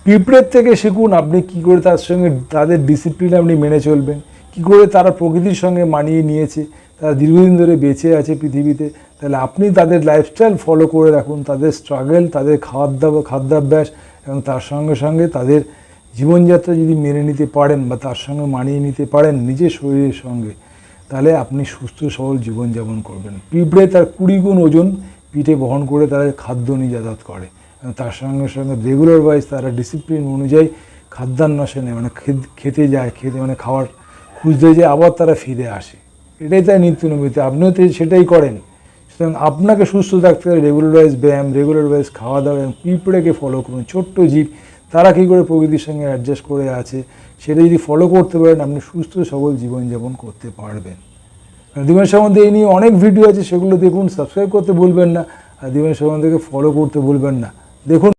পিঁপড়ের থেকে শিখুন আপনি কী করে তার সঙ্গে তাদের ডিসিপ্লিন আপনি মেনে চলবেন, কী করে তারা প্রকৃতির সঙ্গে মানিয়ে নিয়েছে, তারা দীর্ঘদিন ধরে বেঁচে আছে পৃথিবীতে। তাহলে আপনি তাদের লাইফস্টাইল ফলো করে রাখুন, তাদের স্ট্রাগল, তাদের খাদ্যাভ্যাস এবং তার সঙ্গে সঙ্গে তাদের জীবনযাত্রা যদি মেনে নিতে পারেন বা তার সঙ্গে মানিয়ে নিতে পারেন নিজের শরীরের সঙ্গে, তাহলে আপনি সুস্থ সবল জীবনযাপন করবেন। পিঁপড়ে তার 20 গুণ ওজন পিঠে বহন করে তারা খাদ্য নিয়ে যাতায়াত করে, তার সঙ্গে সঙ্গে রেগুলার ওয়াইজ তারা ডিসিপ্লিন অনুযায়ী খাদ্যান্বেষণে মানে খেতে যায়, মানে খাওয়ার খুঁজতে যায়, আবার তারা ফিরে আসে। এটাই তাই নিত্যনৈমিত্তিক, আপনিও তো সেটাই করেন। সুতরাং আপনাকে সুস্থ থাকতে হলে রেগুলার ওয়াইজ ব্যায়াম, রেগুলার ওয়াইজ খাওয়া দাওয়া এবং পিঁপড়েকে ফলো করুন। ছোট্ট জীব, তারা কী করে প্রকৃতির সঙ্গে অ্যাডজাস্ট করে আছে সেটা যদি ফলো করতে পারেন আপনি সুস্থ সবল জীবনযাপন করতে পারবেন। দিবেন সম্বন্ধে এই নিয়ে অনেক ভিডিও আছে, সেগুলো দেখুন, সাবস্ক্রাইব করতে ভুলবেন না, আর দিবেন সম্বন্ধেকে ফলো করতে ভুলবেন না। দেখুন।